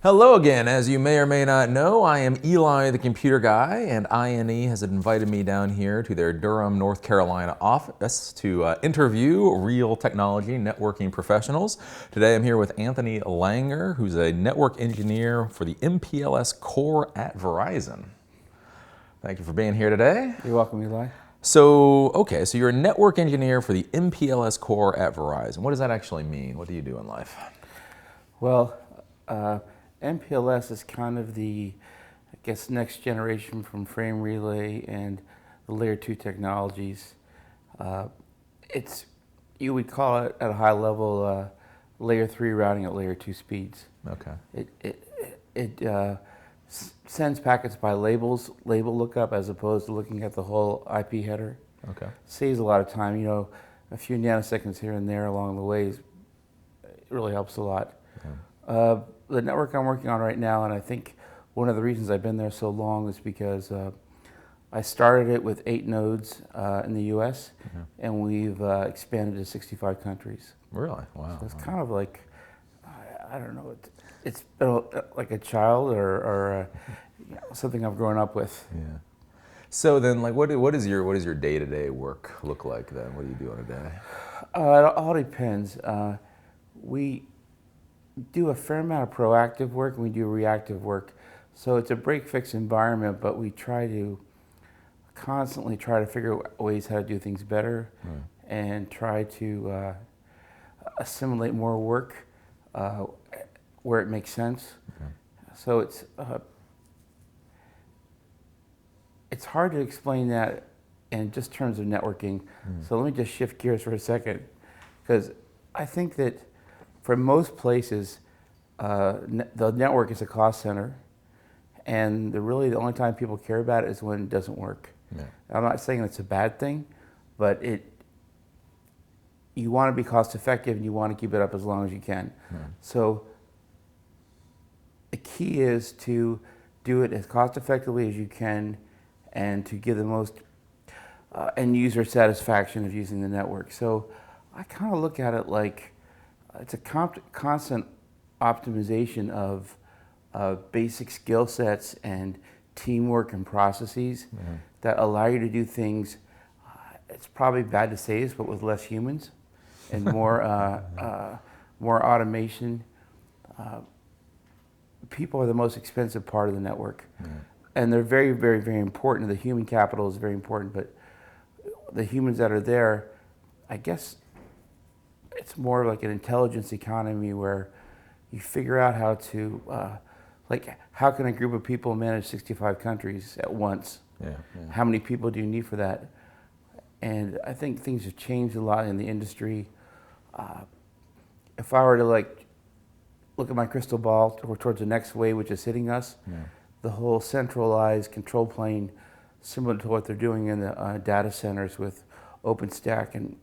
Hello again. As you may or may not know, I am Eli the Computer Guy, and INE has invited me down here to their Durham, North Carolina office to interview real technology networking professionals. Today I'm here with Anthony Langer, who's a network engineer for the MPLS core at Verizon. Thank you for being here today. You're welcome, Eli. So you're a network engineer for the MPLS core at Verizon. What does that actually mean? What do you do in life? Well, MPLS is kind of the, next generation from frame relay and the layer 2 technologies. You would call it at a high level layer 3 routing at layer 2 speeds. Okay. It sends packets by label lookup as opposed to looking at the whole IP header. Okay. Saves a lot of time. A few nanoseconds here and there along the way, it really helps a lot. Yeah. The network I'm working on right now, and I think one of the reasons I've been there so long is because I started it with 8 nodes in the US, and we've expanded to 65 countries. Really? Wow. So it's kind of like, I don't know, it's been like a child or something I've grown up with. Yeah. So then, what does your day-to-day work look like then? What do you do on a day? It all depends. We do a fair amount of proactive work and we do reactive work. So it's a break-fix environment, but we constantly try to figure out ways how to do things better and try to assimilate more work where it makes sense. Okay. So it's hard to explain that in just terms of networking. So let me just shift gears for a second, because I think that for most places, the network is a cost center, and the only time people care about it is when it doesn't work. Yeah. I'm not saying it's a bad thing, but you want to be cost effective and you want to keep it up as long as you can. Yeah. So the key is to do it as cost effectively as you can and to give the most end user satisfaction of using the network. So I kind of look at it like it's a constant optimization of basic skill sets and teamwork and processes that allow you to do things, it's probably bad to say this, but with less humans and more automation. People are the most expensive part of the network. And they're very, very, very important. The human capital is very important, but the humans that are there, I guess it's more like an intelligence economy where you figure out how to, how can a group of people manage 65 countries at once? Yeah. How many people do you need for that? And I think things have changed a lot in the industry. If I were to look at my crystal ball towards the next wave, which is hitting us, the whole centralized control plane, similar to what they're doing in the data centers with OpenStack, and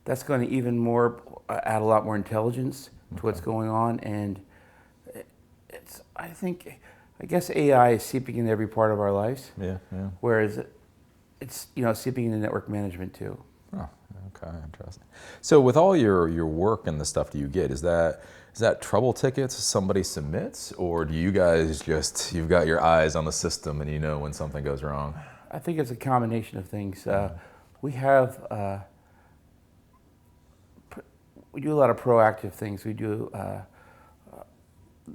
that's going to even more add a lot more intelligence to what's going on. And I guess AI is seeping into every part of our lives. Yeah. Whereas it's seeping into network management too. Oh, okay, interesting. So with all your work and the stuff that you get, is that trouble tickets somebody submits, or do you guys you've got your eyes on the system and you know when something goes wrong? I think it's a combination of things. We do a lot of proactive things. We do.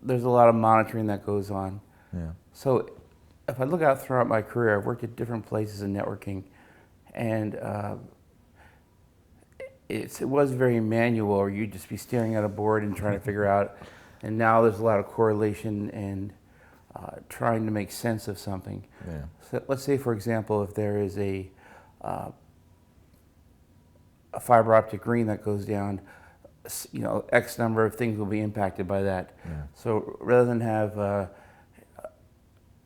There's a lot of monitoring that goes on. Yeah. So if I look out throughout my career, I've worked at different places in networking, and it was very manual, or you'd just be staring at a board and trying to figure out. And now there's a lot of correlation and trying to make sense of something. Yeah. So let's say, for example, if there is a fiber optic ring that goes down, X number of things will be impacted by that. Yeah. So rather than have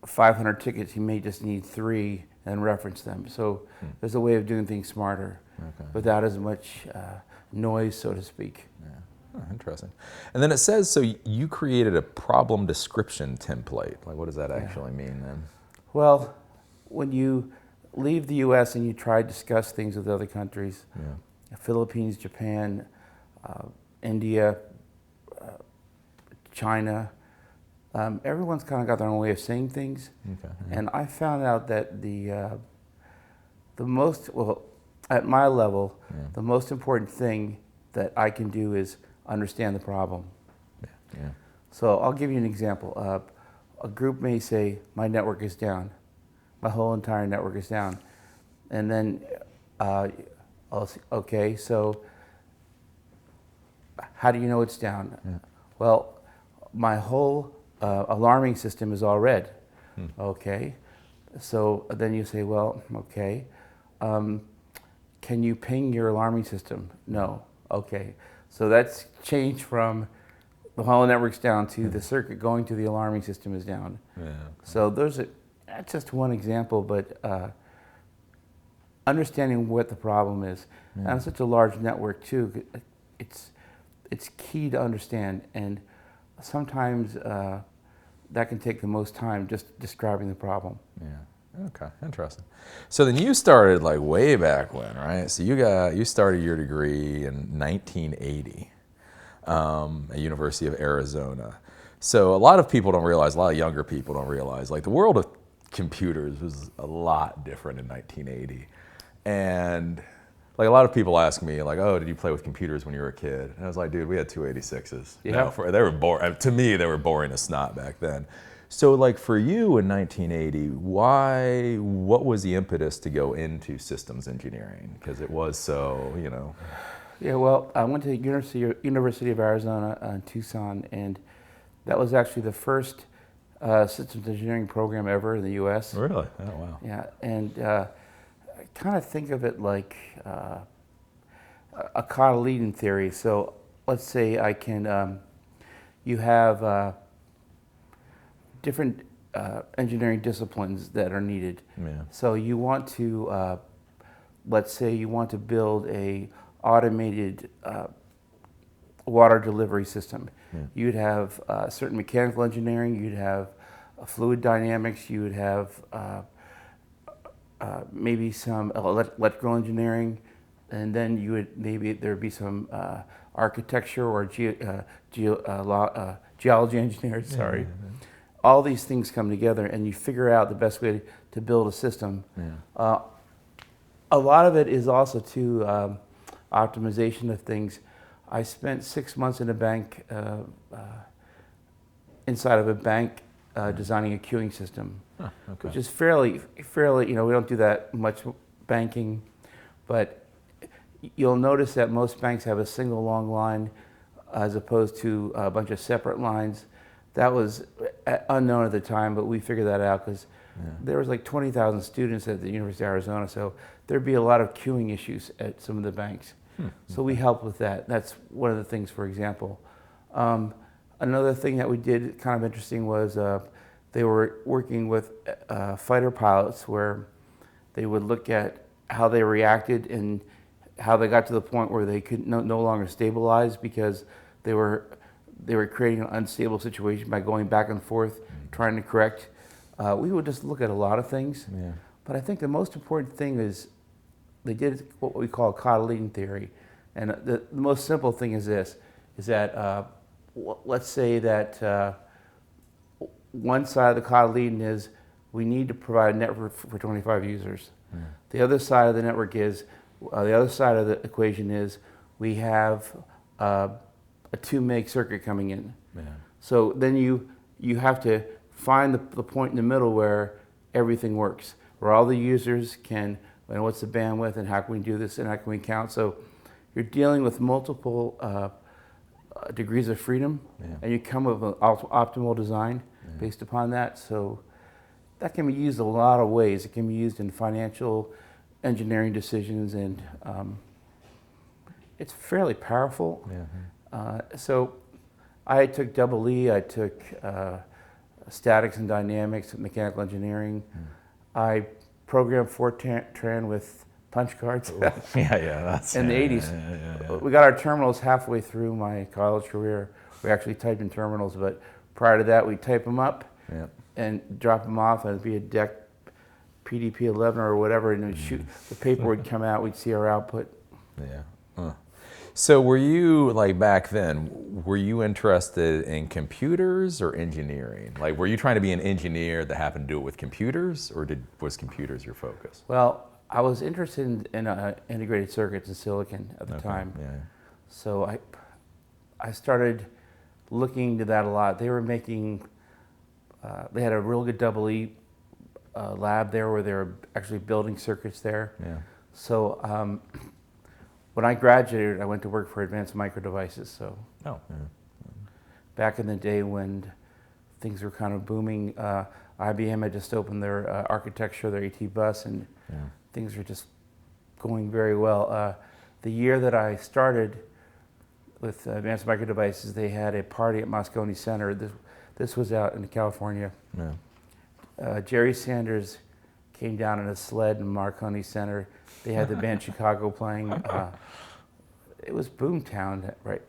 500 tickets, you may just need 3 and reference them. So there's a way of doing things smarter without as much noise, so to speak. Yeah. Oh, interesting. And then it says, so you created a problem description template. What does that actually mean then? Well, when you leave the U.S. and you try to discuss things with other countries, Philippines, Japan, India, China, Everyone's kind of got their own way of saying things, Okay. and I found out that the most, well, at my level, the most important thing that I can do is understand the problem. Yeah. So I'll give you an example. A group may say, my network is down. My whole entire network is down. And then I'll say, okay, so how do you know it's down? Yeah. Well, my whole alarming system is all red. Okay, so then you say, well, okay, can you ping your alarming system? No. Okay, so that's changed from the whole network's down to the circuit going to the alarming system is down. Yeah. So that's just one example, but understanding what the problem is. And on such a large network too, it's key to understand, and sometimes that can take the most time, just describing the problem. Yeah. Okay. Interesting. So then you started like way back when, right? So you started your degree in 1980 at University of Arizona. So a lot of people don't realize, a lot of younger people don't realize, like the world of computers was a lot different in 1980. And like a lot of people ask me, like, "Oh, did you play with computers when you were a kid?" And I was like, "Dude, we had 286s. Yeah. No, they were boring. To me, they were boring as snot back then." So, like for you in 1980, what was the impetus to go into systems engineering? Because it was so, you know. Yeah, well, I went to the University of Arizona in Tucson, and that was actually the first systems engineering program ever in the U.S. Really? Oh, wow. Yeah, and I kind of think of it like a cotyledon theory. So let's say you have different engineering disciplines that are needed. Yeah. So you want to, let's say you want to build a automated water delivery system. Yeah. You'd have certain mechanical engineering, you'd have fluid dynamics, you would have maybe some electrical engineering, and then you would there'd be some architecture or geology engineers. Sorry. All these things come together, and you figure out the best way to build a system. Yeah. A lot of it is also to optimization of things. I spent 6 months in a bank, inside of a bank, designing a queuing system, Okay. which is fairly, we don't do that much banking, but you'll notice that most banks have a single long line as opposed to a bunch of separate lines. That was unknown at the time, but we figured that out because there was like 20,000 students at the University of Arizona, so there'd be a lot of queuing issues at some of the banks. So we helped with that. That's one of the things, for example. Another thing that we did kind of interesting was they were working with fighter pilots where they would look at how they reacted and how they got to the point where they could no longer stabilize because they were creating an unstable situation by going back and forth, trying to correct. We would just look at a lot of things. Yeah. But I think the most important thing is they did what we call cotyledon theory. And the most simple thing is this, is that let's say that one side of the cotyledon is we need to provide a network for 25 users. The other side of the network is, the other side of the equation is we have a 2 meg circuit coming in. Yeah. So then you have to find the point in the middle where everything works, where all the users can, and what's the bandwidth and how can we do this and how can we count. So you're dealing with multiple degrees of freedom, and you come up with an optimal design based upon that. So that can be used a lot of ways. It can be used in financial engineering decisions, and it's fairly powerful. So I took double E, I took statics and dynamics, mechanical engineering. I programmed Fortran with punch cards. That's in the 80s. We got our terminals halfway through my college career. We actually typed in terminals, but prior to that, we'd type them up and drop them off, and it'd be a DEC PDP-11 or whatever, and the paper would come out, we'd see our output. Yeah. So were you, like back then, were you interested in computers or engineering? Like were you trying to be an engineer that happened to do it with computers, or was computers your focus? Well, I was interested in integrated circuits and silicon at the time. Yeah. So I started looking into that a lot. They were making, they had a real good double E lab there where they were actually building circuits there. Yeah. So when I graduated, I went to work for Advanced Micro Devices. So Oh. Yeah. back in the day when things were kind of booming, IBM had just opened their architecture, their AT bus, and Yeah. things were just going very well. The year that I started with Advanced Micro Devices, they had a party at Moscone Center. This was out in California. Yeah. Jerry Sanders came down in a sled in Marconi Center. They had the band Chicago playing. It was boomtown, right?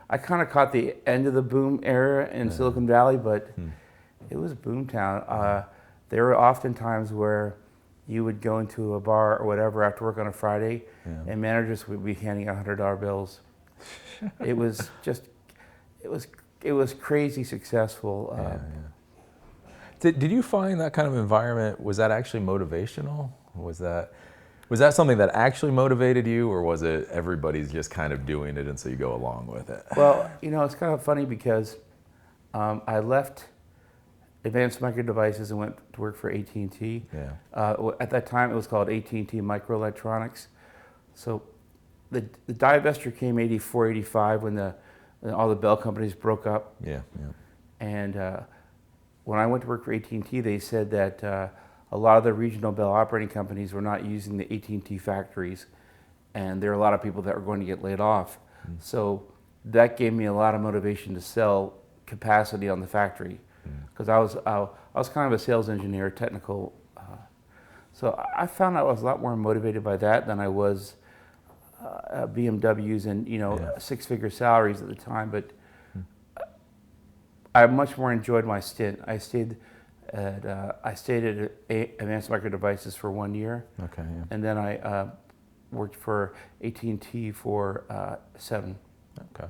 I kind of caught the end of the boom era in Silicon Valley, but it was boomtown. There were often times where you would go into a bar or whatever after work on a Friday, and managers would be handing out $100 bills. It was just, it was crazy successful. Did you find that kind of environment, was that actually motivational? Was that something that actually motivated you, or was it everybody's just kind of doing it and so you go along with it? Well, you know, it's kind of funny because I left Advanced Micro Devices and went to work for AT&T. Yeah. At that time, it was called AT&T Microelectronics. So the divestiture came 84, 85 when all the Bell companies broke up. Yeah. Yeah. And when I went to work for AT&T, they said that a lot of the regional Bell operating companies were not using the AT&T factories, and there were a lot of people that were going to get laid off. So that gave me a lot of motivation to sell capacity on the factory, because I was kind of a sales engineer, technical. So I found I was a lot more motivated by that than I was BMWs and six-figure salaries at the time. But I much more enjoyed my stint. I stayed at Advanced Micro Devices for 1 year. Okay. Yeah. And then I worked for AT&T for 7. Okay.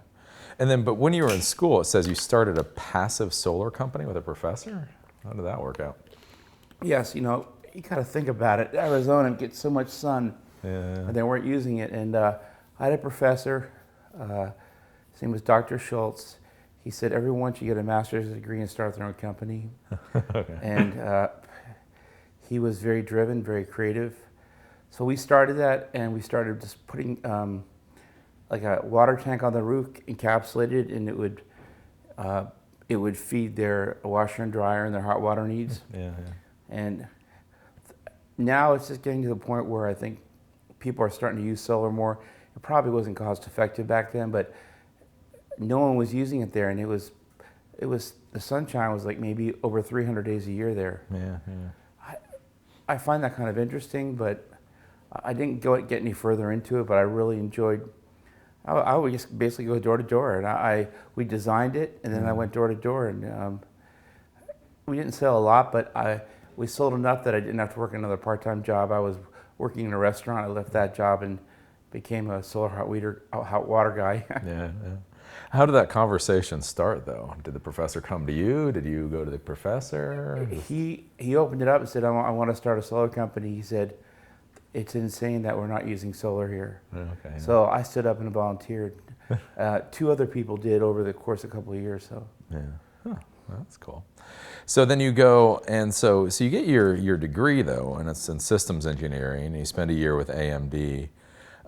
And then, but when you were in school, it says you started a passive solar company with a professor. How did that work out? Yes, you got to think about it. Arizona gets so much sun, Yeah. and they weren't using it. And I had a professor. His name was Dr. Schultz. He said, everyone should get a master's degree and start their own company. Okay. And he was very driven, very creative. So we started that, and we started just putting like a water tank on the roof, encapsulated, and it would feed their washer and dryer and their hot water needs. Yeah. And now it's just getting to the point where I think people are starting to use solar more. It probably wasn't cost effective back then, but no one was using it there, and it was the sunshine was like maybe over 300 days a year there. Yeah. I find that kind of interesting, but I didn't get any further into it. But I really enjoyed. I would just basically go door to door, and we designed it, and then I went door to door, and we didn't sell a lot, but we sold enough that I didn't have to work another part-time job. I was working in a restaurant. I left that job and became a solar hot water guy. Yeah. How did that conversation start, though? Did the professor come to you? Did you go to the professor? He opened it up and said, I want to start a solar company. He said, it's insane that we're not using solar here. Okay. So I stood up and volunteered. 2 other people did over the course of a couple of years. So Yeah. Huh. Well, that's cool. So then you go, and so you get your degree, though, and it's in systems engineering, and you spend a year with AMD.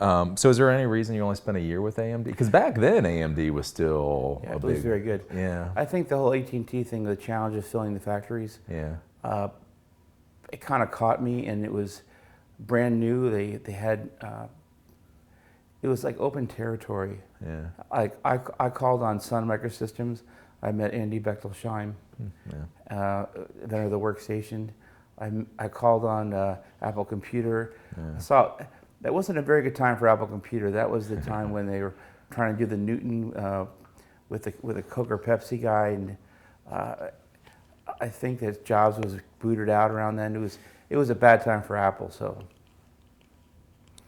So is there any reason you only spent a year with AMD? Because back then AMD was still it was very good. Yeah. I think the whole AT&T thing, the challenge of filling the factories, Yeah. it kind of caught me, and it was brand new. They had, it was like open territory. Yeah. I called on Sun Microsystems. I met Andy Bechtolsheim, inventor of the workstation. I called on Apple Computer. Yeah. That wasn't a very good time for Apple Computer. That was the time when they were trying to do the Newton with a Coke or Pepsi guy, and I think that Jobs was booted out around then. It was a bad time for Apple. So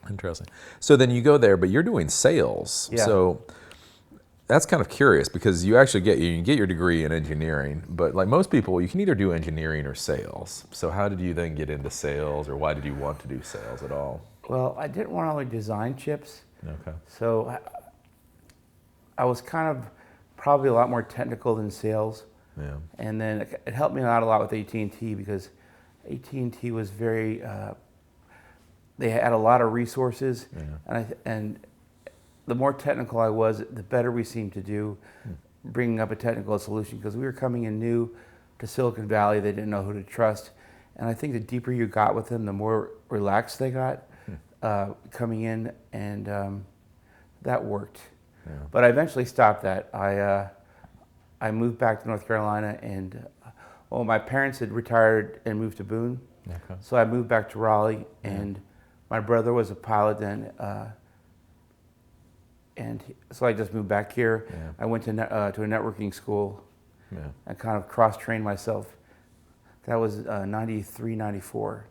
Interesting. So then you go there, but you're doing sales. Yeah. So that's kind of curious because you actually you can get your degree in engineering, but like most people, you can either do engineering or sales. So how did you then get into sales, or why did you want to do sales at all? Well, I didn't want to only design chips. Okay. So I was kind of probably a lot more technical than sales. Yeah. And then it helped me out a lot with AT&T because AT&T was very, they had a lot of resources. Yeah. And the more technical I was, the better we seemed to do bringing up a technical solution, because we were coming in new to Silicon Valley. They didn't know who to trust. And I think the deeper you got with them, the more relaxed they got coming in, and that worked. Yeah. But I eventually stopped that. I moved back to North Carolina, and my parents had retired and moved to Boone. Okay. So I moved back to Raleigh, and my brother was a pilot then. So I just moved back here. Yeah. I went to a networking school and kind of cross-trained myself. That was 93, 94.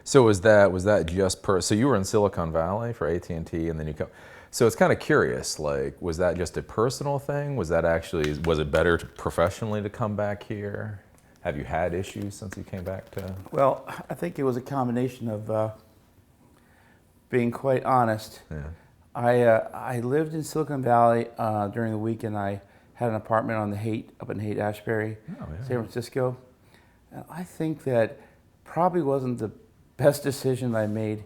So was that just so you were in Silicon Valley for AT&T, and then you come. So it's kind of curious, like, was that just a personal thing? Was it better professionally to come back here? Have you had issues since you came back to? Well, I think it was a combination of being quite honest. Yeah. I lived in Silicon Valley during the week, and I had an apartment on the Haight, up in Haight-Ashbury, San Francisco. And I think that probably wasn't the best decision I made.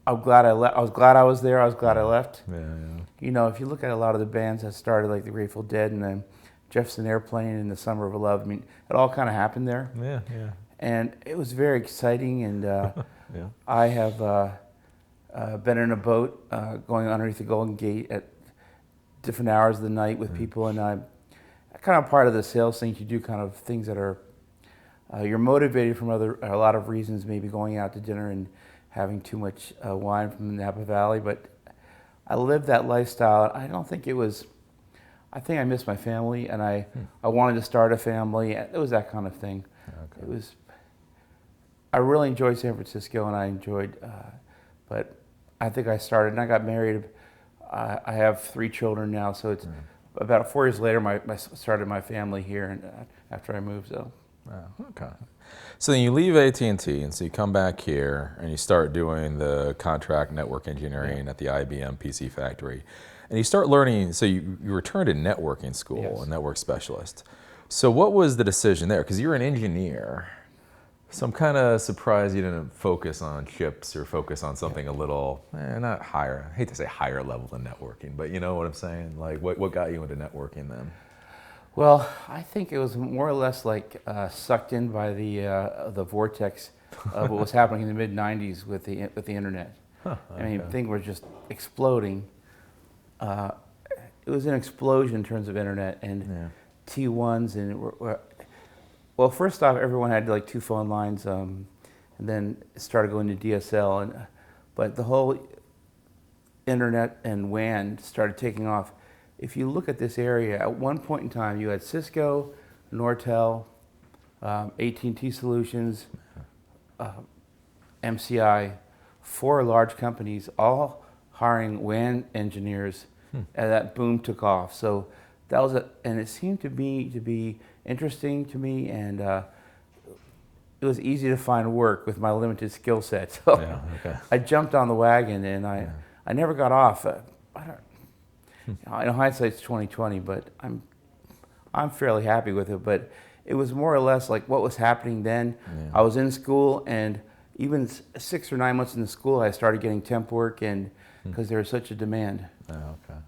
I'm glad I left. I was glad I was there. I was glad I left. Yeah. You know, if you look at a lot of the bands that started, like the Grateful Dead and then Jefferson Airplane and the Summer of Love, I mean, it all kind of happened there. Yeah. And it was very exciting. And Yeah. I have been in a boat going underneath the Golden Gate at different hours of the night with people, and I'm kind of part of the sales thing. You do kind of things that are you're motivated from a lot of reasons, maybe going out to dinner and having too much wine from Napa Valley, but I lived that lifestyle. I don't think it was. I think I missed my family, and I wanted to start a family. It was that kind of thing. Okay. It was. I really enjoyed San Francisco, and I enjoyed, but I think I started and I got married. I have 3 children now, so it's about 4 years later. I started my family here, and after I moved, so. Oh, okay. So then you leave AT&T, and so you come back here and you start doing the contract network engineering at the IBM PC factory, and you start learning. So you return to networking school, a network specialist. So what was the decision there? Because you're an engineer. So I'm kind of surprised you didn't focus on chips or focus on something a little, not higher. I hate to say higher level than networking, but you know what I'm saying? Like, what got you into networking then? Well, I think it was more or less like sucked in by the vortex of what was happening in the mid '90s with the internet. I mean, things were just exploding. It was an explosion in terms of internet and T1s, and well, first off, everyone had like 2 phone lines, and then it started going to DSL, but the whole internet and WAN started taking off. If you look at this area, at one point in time, you had Cisco, Nortel, AT&T Solutions, MCI, 4 large companies, all hiring WAN engineers, and that boom took off. So that was and it seemed to be interesting to me, and it was easy to find work with my limited skill set. So I jumped on the wagon, and I never got off. I know hindsight's 20/20, but I'm fairly happy with it. But it was more or less like what was happening then. I was in school, and even 6 or 9 months in the school, I started getting temp work, and because there was such a demand. Oh, okay.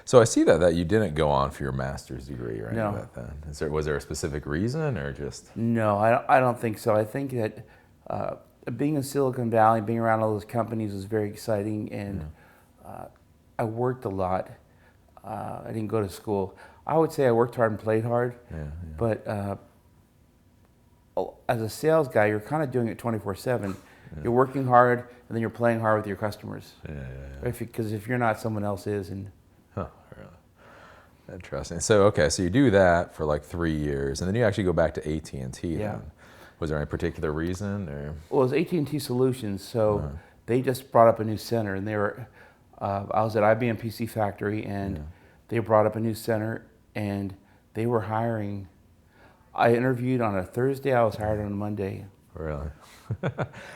So I see that you didn't go on for your master's degree or anything like that then. Was there a specific reason, or just? No, I don't think so. I think that being in Silicon Valley, being around all those companies was very exciting, and I worked a lot. I didn't go to school. I would say I worked hard and played hard, but as a sales guy, you're kind of doing it 24/7. You're working hard, and then you're playing hard with your customers. Because if you're not, someone else is. And really interesting. So so you do that for like 3 years, and then you actually go back to AT&T. Yeah. Then. Was there any particular reason, or? Well, it was AT&T Solutions, so they just brought up a new center, and they were. I was at IBM PC Factory, and they brought up a new center, and they were hiring. I interviewed on a Thursday. I was hired on a Monday. Really?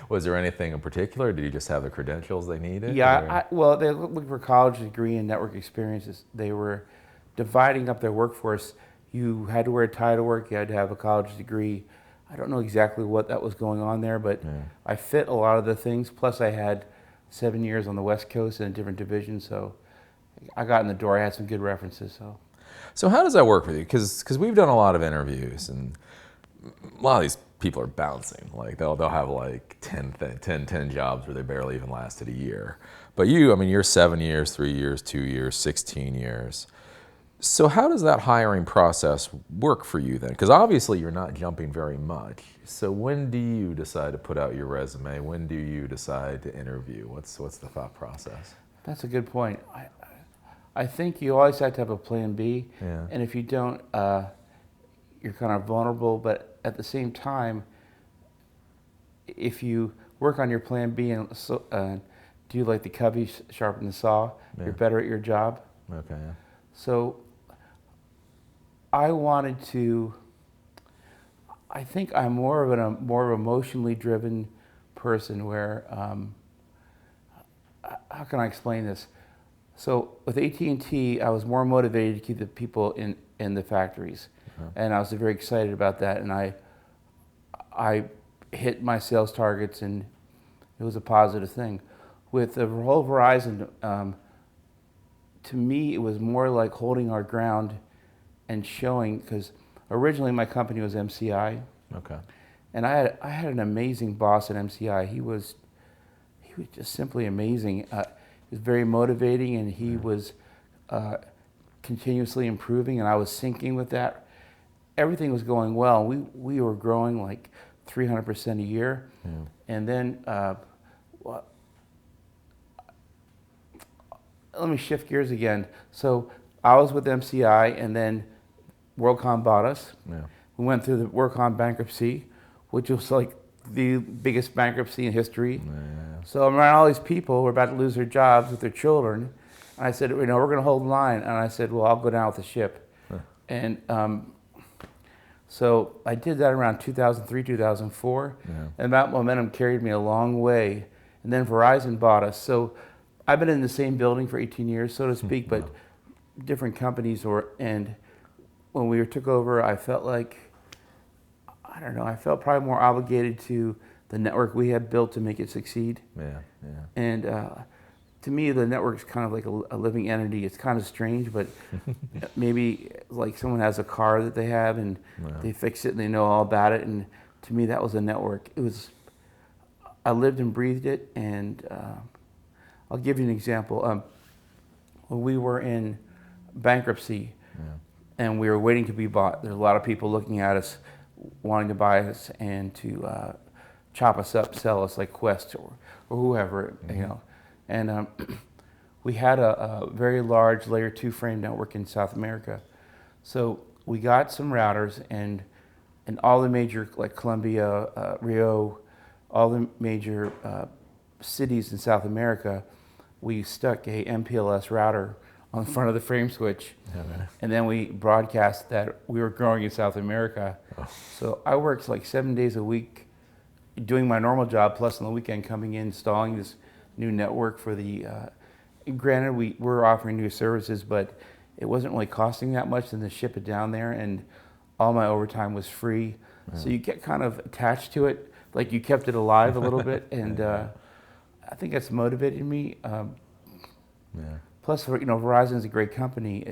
Was there anything in particular? Did you just have the credentials they needed? Yeah, well, they looked for college degree and network experiences. They were dividing up their workforce. You had to wear a tie to work. You had to have a college degree. I don't know exactly what that was going on there, but I fit a lot of the things. Plus, I had 7 years on the West Coast in a different division, so I got in the door. I had some good references. So how does that work with you? Because we've done a lot of interviews, and a lot of these people are bouncing. Like they'll have like 10 jobs where they barely even lasted a year. But you, I mean, you're 7 years, 3 years, 2 years, 16 years. So how does that hiring process work for you then? Because obviously you're not jumping very much. So when do you decide to put out your resume? When do you decide to interview? What's the thought process? That's a good point. I think you always have to have a plan B. Yeah. And if you don't, you're kind of vulnerable. But at the same time, if you work on your plan B and do like the cubby sharpen the saw, you're better at your job. Okay. Yeah. So I wanted to. I think I'm more of an emotionally driven person. Where how can I explain this? So with AT&T, I was more motivated to keep the people in the factories, and I was very excited about that. And I hit my sales targets, and it was a positive thing. With the whole Verizon, to me, it was more like holding our ground and showing, because originally my company was MCI. Okay. And I had an amazing boss at MCI. He was just simply amazing. He was very motivating, and he was continuously improving, and I was syncing with that. Everything was going well. We were growing like 300% a year. Yeah. And then let me shift gears again. So I was with MCI, and then WorldCom bought us. Yeah. We went through the WorldCom bankruptcy, which was like the biggest bankruptcy in history. Yeah. So I'm around all these people who are about to lose their jobs with their children. And I said, we're going to hold the line. And I said, well, I'll go down with the ship. Huh. And so I did that around 2003, 2004. Yeah. And that momentum carried me a long way. And then Verizon bought us. So I've been in the same building for 18 years, so to speak, but different companies. And when we took over, I felt like, I don't know, I felt probably more obligated to the network we had built to make it succeed. Yeah, yeah. And to me, the network's kind of like a living entity. It's kind of strange, but maybe like someone has a car that they have, and they fix it and they know all about it. And to me, that was a network. I lived and breathed it. And I'll give you an example. When we were in bankruptcy, and we were waiting to be bought, there's a lot of people looking at us, wanting to buy us and to chop us up, sell us, like Quest or whoever, you know. And we had a very large layer 2 frame network in South America. So we got some routers, and all the major, like Colombia, Rio, all the major cities in South America, we stuck a MPLS router on the front of the frame switch. And then we broadcast that we were growing in South America. So I worked like 7 days a week doing my normal job, plus on the weekend coming in, installing this new network for the, granted we were offering new services, but it wasn't really costing that much than to ship it down there, and all my overtime was free. So you get kind of attached to it, like you kept it alive a little bit, and I think that's motivated me. Plus, you know, Verizon is a great company.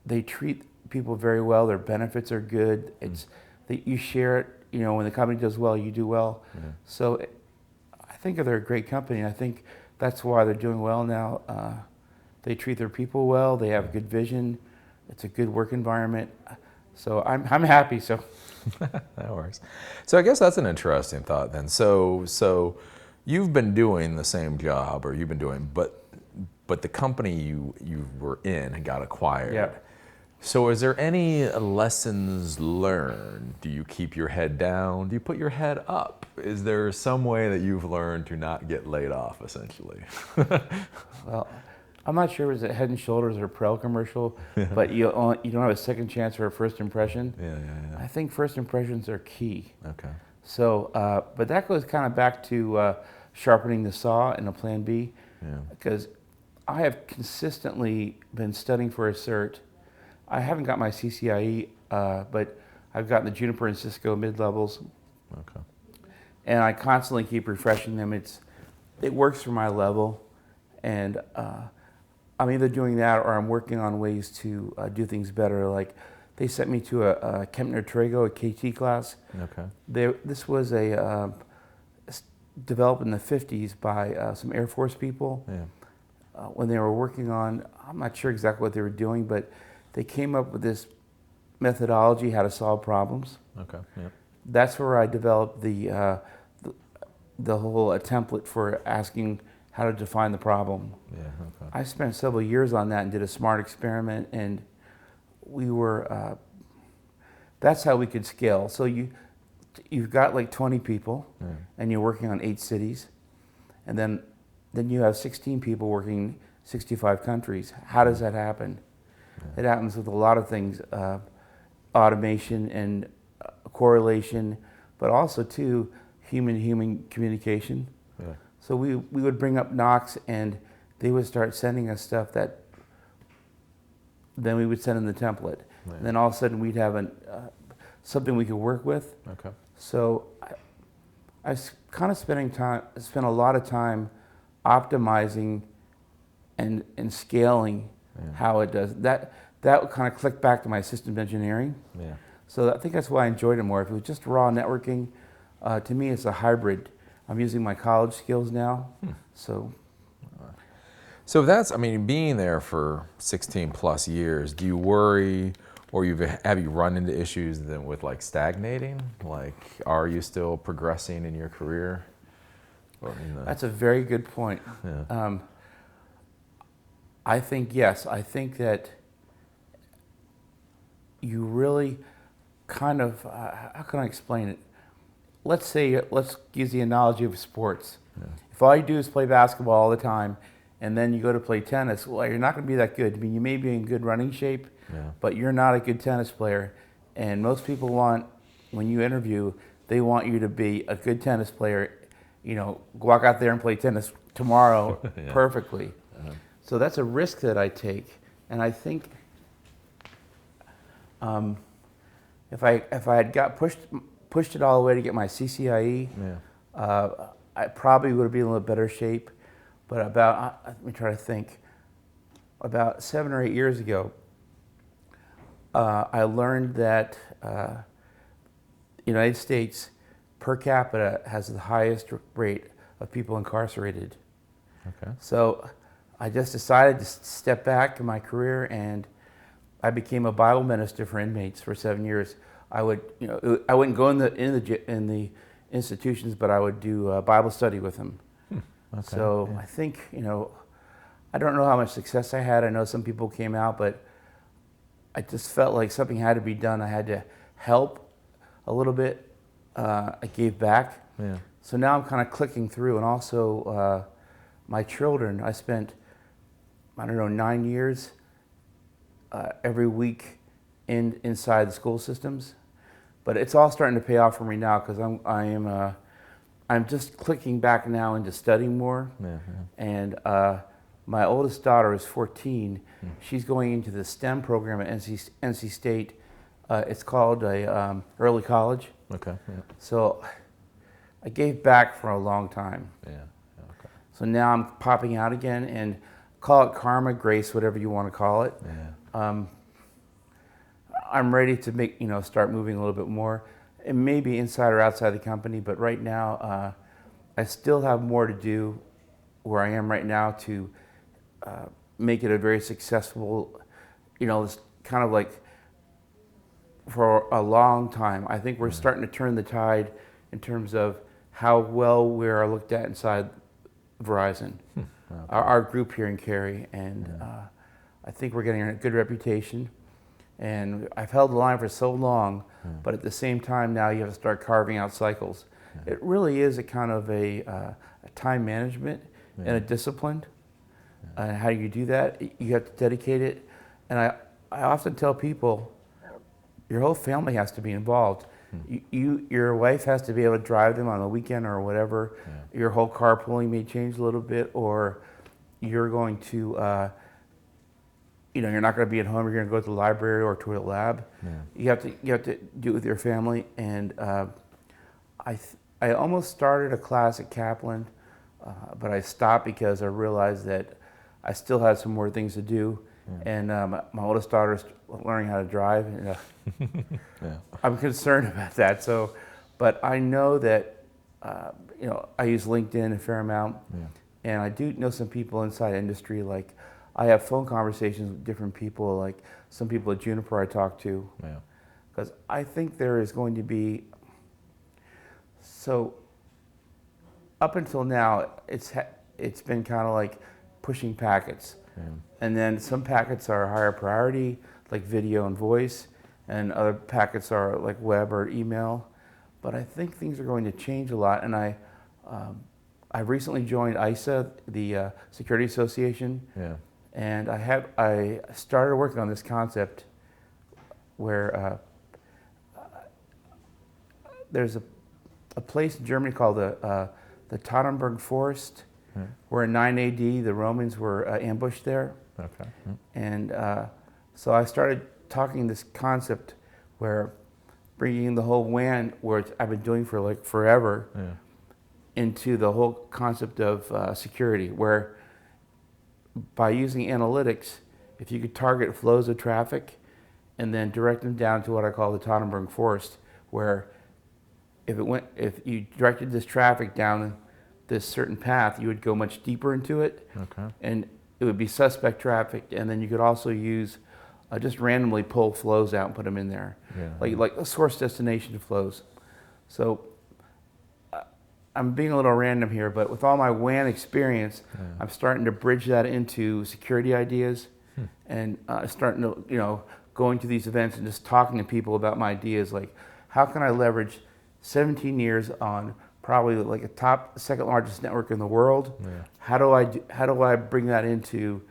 They treat people very well. Their benefits are good. You share it. You know, when the company does well, you do well. So I think they're a great company. I think that's why they're doing well now. They treat their people well. They have a good vision. It's a good work environment. So I'm happy. So that works. So I guess that's an interesting thought then. So you've been doing the same job, but the company you were in and got acquired. Yeah. So is there any lessons learned? Do you keep your head down? Do you put your head up? Is there some way that you've learned to not get laid off, essentially? Well, I'm not sure if it was a Head and Shoulders or Prel commercial, but you don't have a second chance for a first impression. Yeah. I think first impressions are key. Okay. So, but that goes kind of back to sharpening the saw and a plan B, Yeah. because I have consistently been studying for a cert. I haven't got my CCIE, but I've gotten the Juniper and Cisco mid-levels, Okay. and I constantly keep refreshing them. It works for my level, and I'm either doing that or I'm working on ways to do things better. Like they sent me to a Kempner-Trago, a KT class. Okay. This was developed in the 50s by some Air Force people. Yeah. When they were working on, I'm not sure exactly what they were doing, but they came up with this methodology how to solve problems. Okay. Yeah. That's where I developed the whole template for asking how to define the problem. Yeah. Okay. I spent several years on that and did a smart experiment, and we were. That's how we could scale. So you've got like 20 people, Yeah. and you're working on 8 cities, and then you have 16 people working 65 countries. How does that happen? Yeah. It happens with a lot of things, automation and correlation, but also too human-human communication. Yeah. So we would bring up Knox, and they would start sending us stuff that then we would send them the template. Right. And then all of a sudden we'd have something we could work with. Okay. So I kind of spent a lot of time optimizing and scaling how it does. That would kind of click back to my systems engineering. Yeah. So I think that's why I enjoyed it more. If it was just raw networking, to me it's a hybrid. I'm using my college skills now. So that's, I mean, being there for 16 plus years, do you worry, or have you run into issues then with like stagnating? Like, are you still progressing in your career? that's a very good point. Yeah. I think, yes, I think that you really kind of, how can I explain it? Let's use the analogy of sports. Yeah. If all you do is play basketball all the time, and then you go to play tennis, well, you're not going to be that good. I mean, you may be in good running shape, Yeah. but you're not a good tennis player. And most people when you interview, they want you to be a good tennis player. Walk out there and play tennis tomorrow Yeah. perfectly. Uh-huh. So that's a risk that I take, and I think if I had pushed it all the way to get my CCIE, Yeah. I probably would have been in a little better shape. But let me try to think. About 7 or 8 years ago, I learned that the United States per capita has the highest rate of people incarcerated. Okay. So I just decided to step back in my career, and I became a Bible minister for inmates for 7 years. I wouldn't go in the institutions, but I would do Bible study with them. Okay. So Yeah. I think, I don't know how much success I had. I know some people came out, but I just felt like something had to be done. I had to help a little bit. I gave back. Yeah. So now I'm kind of clicking through. And also my children, I spent, 9 years every week inside the school systems. But it's all starting to pay off for me now, because I'm just clicking back now into studying more. Yeah. And my oldest daughter is 14. She's going into the STEM program at NC State. It's called a early college. Okay. Yeah. So I gave back for a long time. Yeah. Okay. So now I'm popping out again, and call it karma, grace, whatever you want to call it. Yeah. I'm ready to start moving a little bit more. It may be inside or outside the company, but right now I still have more to do where I am right now to make it a very successful, it's kind of like for a long time. I think we're starting to turn the tide in terms of how well we are looked at inside Verizon, our group here in Cary, and I think we're getting a good reputation. And I've held the line for so long, but at the same time now you have to start carving out cycles. It really is a kind of a time management and a discipline. How you do that, you have to dedicate it. And I often tell people, your whole family has to be involved. Your wife has to be able to drive them on a weekend or whatever. Your whole carpooling may change a little bit, or you're going to, you're not going to be at home. You're going to go to the library or to a lab. You have to do it with your family. And I almost started a class at Kaplan, but I stopped because I realized that I still had some more things to do. And my oldest daughter's learning how to drive. And, I'm concerned about that. So, but I know that, I use LinkedIn a fair amount. And I do know some people inside industry. Like, I have phone conversations with different people, like some people at Juniper I talk to. Because I think there is going to be, so up until now, it's been kind of like pushing packets. And then some packets are higher priority, like video and voice, and other packets are like web or email. But I think things are going to change a lot. And I recently joined ISA, the Security Association, and I started working on this concept where there's a place in Germany called the Tannenberg Forest, where in 9 AD the Romans were ambushed there. And so I started talking this concept where bringing the whole WAN, which I've been doing for like forever, into the whole concept of security, where by using analytics, if you could target flows of traffic and then direct them down to what I call the Tannenberg Forest, where if you directed this traffic down this certain path, you would go much deeper into it, and it would be suspect traffic, and then you could also use just randomly pull flows out and put them in there, like source destination flows. So I'm being a little random here, but with all my WAN experience, I'm starting to bridge that into security ideas, and starting to going to these events and just talking to people about my ideas, like how can I leverage 17 years on probably like a second largest network in the world. How do I bring that into,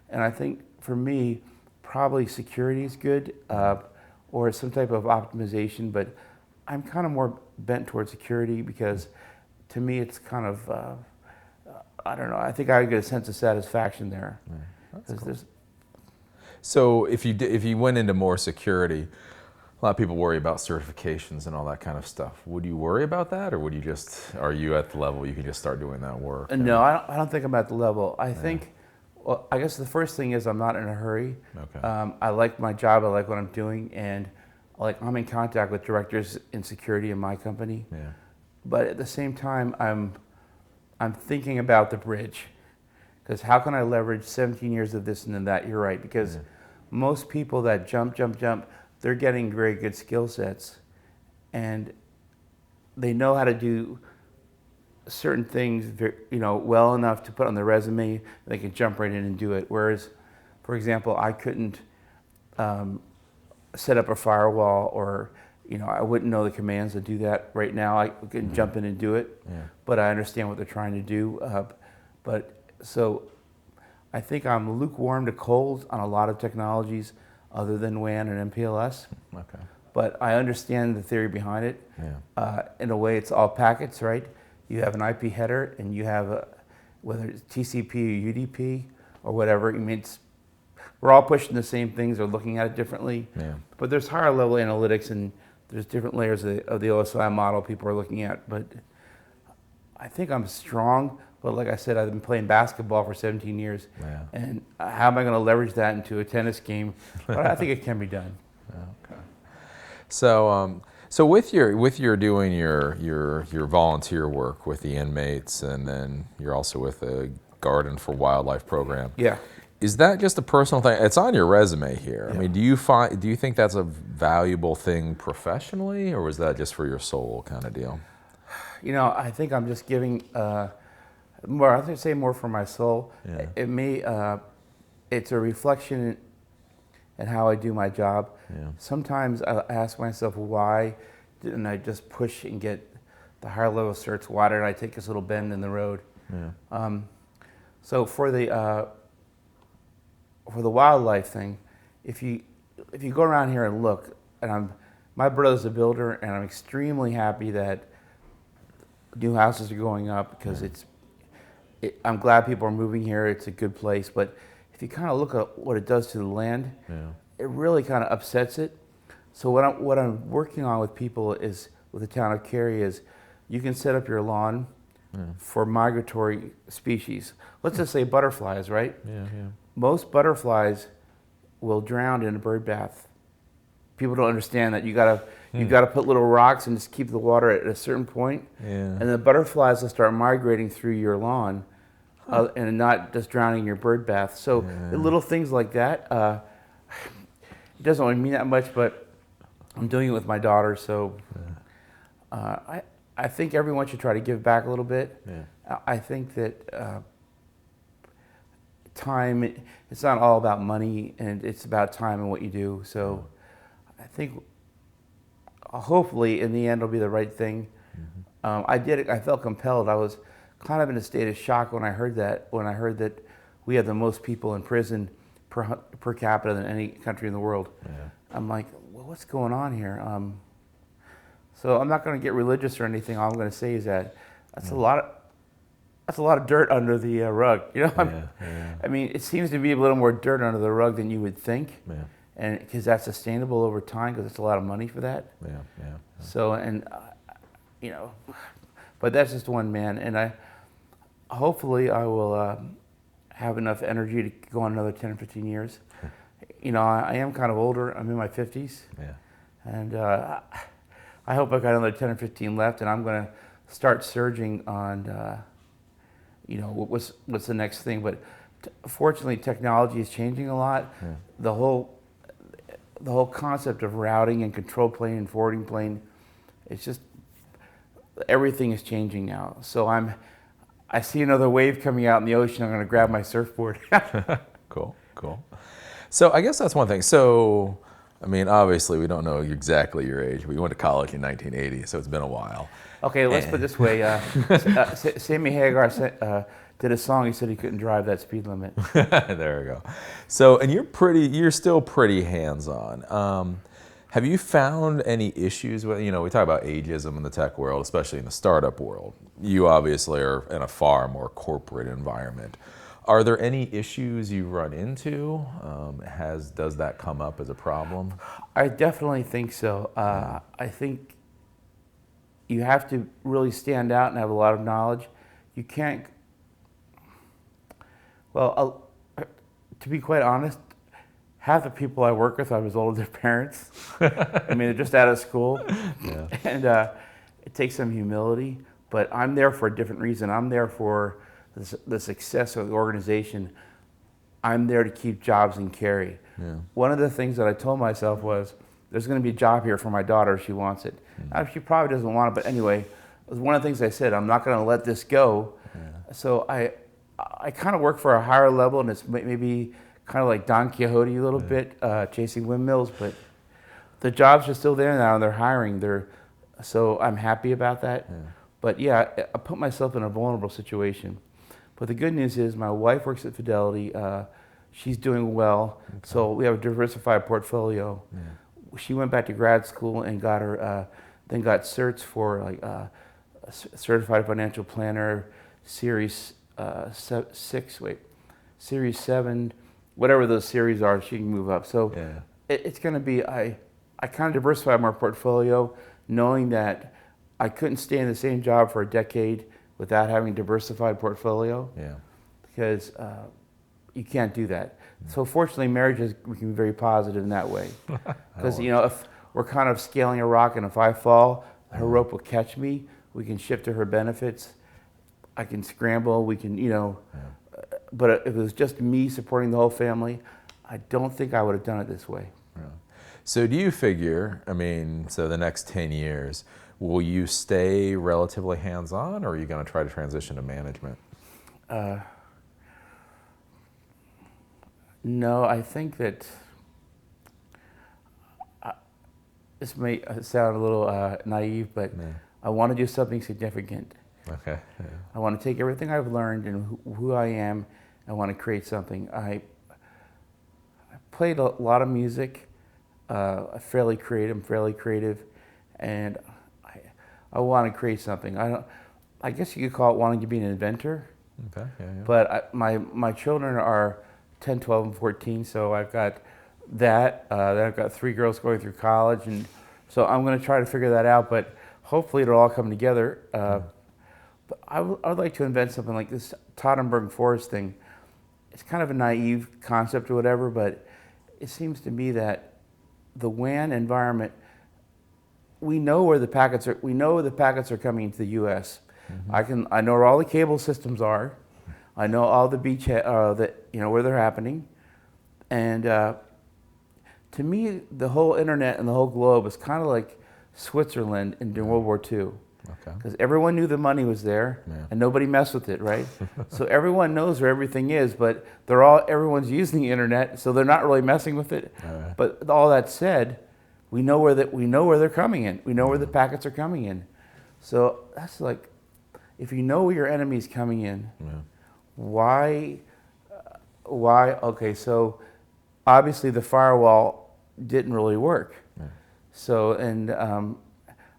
and I think for me, probably security is good, or some type of optimization, but I'm kind of more bent towards security because to me it's kind of, I don't know, I think I get a sense of satisfaction there. That's cool. So if you went into more security, a lot of people worry about certifications and all that kind of stuff. Would you worry about that, or are you at the level you can just start doing that work? No, I don't think I'm at the level. I think, well, I guess the first thing is I'm not in a hurry. I like my job, I like what I'm doing, and I'm in contact with directors in security in my company. But at the same time, I'm thinking about the bridge, because how can I leverage 17 years of this and then that? You're right, because most people that jump, they're getting very good skill sets, and they know how to do certain things, well enough to put on their resume. They can jump right in and do it. Whereas, for example, I couldn't set up a firewall, or I wouldn't know the commands to do that right now. I can jump in and do it, but I understand what they're trying to do. So I think I'm lukewarm to cold on a lot of technologies other than WAN and MPLS. But I understand the theory behind it. In a way, it's all packets, right? You have an IP header, and you have whether it's TCP or UDP or whatever. I mean, we're all pushing the same things or looking at it differently. But there's higher level analytics, and there's different layers of the OSI model people are looking at. But I think I'm strong. But like I said, I've been playing basketball for 17 years. And how am I going to leverage that into a tennis game? But I think it can be done. So with your doing your volunteer work with the inmates, and then you're also with the Garden for Wildlife program. Is that just a personal thing? It's on your resume here. I mean, do you think that's a valuable thing professionally, or was that just for your soul kind of deal? I think I'm just giving more. I would say more for my soul. It may. It's a reflection and how I do my job. Yeah. Sometimes I ask myself, why didn't I just push and get the higher level certs? Why did I take this little bend in the road? Yeah. So for the wildlife thing, if you go around here and look, and my brother's a builder, and I'm extremely happy that new houses are going up because I'm glad people are moving here. It's a good place, but if you kind of look at what it does to the land, it really kind of upsets it. So what I'm working on with people is, with the town of Cary, is you can set up your lawn for migratory species. Let's just say butterflies, right? Yeah. Most butterflies will drown in a bird bath. People don't understand that you gotta put little rocks and just keep the water at a certain point, and the butterflies will start migrating through your lawn, and not just drowning in your bird bath. So little things like that. It doesn't really mean that much, but I'm doing it with my daughter. So I think everyone should try to give back a little bit. I think that time, it's not all about money, and it's about time and what you do. So I think hopefully in the end it'll be the right thing. I felt compelled. I was kind of in a state of shock when I heard that we had the most people in prison per capita than any country in the world. I'm like, well, what's going on here? So I'm not going to get religious or anything. All I'm going to say is that that's a lot of dirt under the rug. You know, I mean, it seems to be a little more dirt under the rug than you would think, and because that's sustainable over time, because it's a lot of money for that. So, and you know, but that's just one man, and hopefully I will have enough energy to go on another 10 or 15 years. You know, I am kind of older. I'm in my 50s, and I hope I got another 10 or 15 left, and I'm going to start surging on, you know, what's the next thing. But fortunately, technology is changing a lot. The whole concept of routing and control plane and forwarding plane, it's just, everything is changing now. So I see another wave coming out in the ocean. I'm going to grab my surfboard. Cool. So I guess that's one thing. So, I mean, obviously we don't know exactly your age, but you went to college in 1980, so it's been a while. Okay, let's put it this way. Sammy Hagar did a song. He said he couldn't drive that speed limit. There we go. So, and you're still pretty hands-on. Have you found any issues with, you know, we talk about ageism in the tech world, especially in the startup world. You obviously are in a far more corporate environment. Are there any issues you run into? Does that come up as a problem? I definitely think so. I think you have to really stand out and have a lot of knowledge. You can't, well, to be quite honest, half the people I work with, I was older than their parents. I mean, they're just out of school. And it takes some humility, but I'm there for a different reason. I'm there for the success of the organization. I'm there to keep jobs in Cary. One of the things that I told myself was, there's going to be a job here for my daughter if she wants it. Now, she probably doesn't want it, but anyway, it was one of the things I said, I'm not going to let this go. So I kind of work for a higher level, and it's maybe kind of like Don Quixote a little bit, chasing windmills, but the jobs are still there now, and they're hiring. So I'm happy about that. But yeah, I put myself in a vulnerable situation. But the good news is my wife works at Fidelity. She's doing well, so we have a diversified portfolio. She went back to grad school and got her, then got certs for like a certified financial planner, Series 7, whatever those series are, she can move up. So it's going to be, I kind of diversified my portfolio, knowing that I couldn't stay in the same job for a decade without having a diversified portfolio, because you can't do that. So fortunately, marriage we can be very positive in that way, because you know, if we're kind of scaling a rock, and if I fall, her rope will catch me. We can shift to her benefits. I can scramble. We can, you know. But if it was just me supporting the whole family, I don't think I would have done it this way. So do you figure, I mean, so the next 10 years, will you stay relatively hands-on, or are you going to try to transition to management? No, I think that this may sound a little naive, but Yeah. I want to do something significant. Okay. Yeah. I want to take everything I've learned and who I am. I want to create something. I played a lot of music. I'm fairly creative, and I want to create something. I guess you could call it wanting to be an inventor. Okay. Yeah. Yeah. But my children are 10, 12, and 14, so I've got that. Then I've got 3 girls going through college, and so I'm going to try to figure that out. But hopefully it'll all come together. But I would like to invent something like this Tottenberg Forest thing. It's kind of a naive concept or whatever, but it seems to me that the WAN environment, we know where the packets are. We know the packets are coming into the U.S. I know where all the cable systems are. I know all the where they're happening, and to me, the whole internet and the whole globe is kind of like Switzerland in World War II. Okay. Because everyone knew the money was there, Yeah. and nobody messed with it, right? So everyone knows where everything is, but everyone's using the internet, so they're not really messing with it. Right. But all that said, we know where they're coming in. We know where the packets are coming in. So that's like, if you know where your enemy's coming in, Yeah. why? Okay, so obviously the firewall didn't really work. Yeah. So, and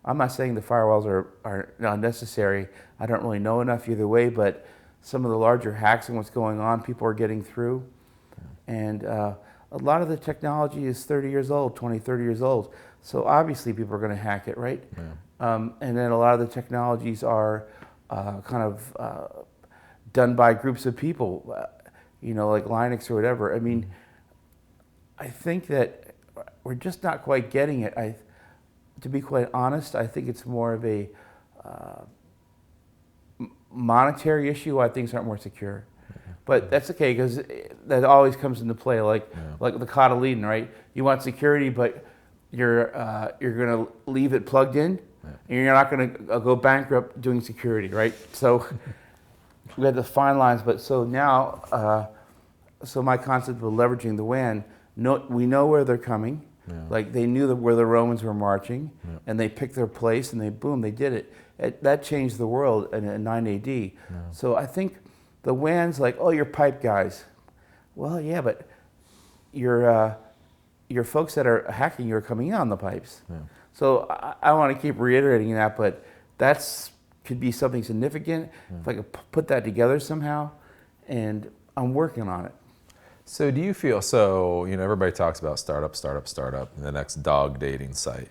I'm not saying the firewalls are unnecessary. I don't really know enough either way, but some of the larger hacks and what's going on, people are getting through. And a lot of the technology is 30 years old, 20, 30 years old. So obviously people are going to hack it, right? Yeah. And then a lot of the technologies are kind of done by groups of people, like Linux or whatever. I mean, I think that we're just not quite getting it. To be quite honest, I think it's more of a monetary issue why things aren't more secure. But that's okay, because that always comes into play, like the cotyledon, right? You want security, but you're going to leave it plugged in, and you're not going to go bankrupt doing security, right? So we had the fine lines, but so now, so my concept of leveraging the WAN, we know where they're coming. Yeah. Like they knew where the Romans were marching, and they picked their place, and they did it. That changed the world in 9 AD. Yeah. So I think the WAN's like, oh, you're pipe guys. Well, yeah, but your folks that are hacking you are coming in on the pipes. Yeah. So I want to keep reiterating that, but could be something significant if I could put that together somehow, and I'm working on it. So do you feel, everybody talks about startup, and the next dog dating site.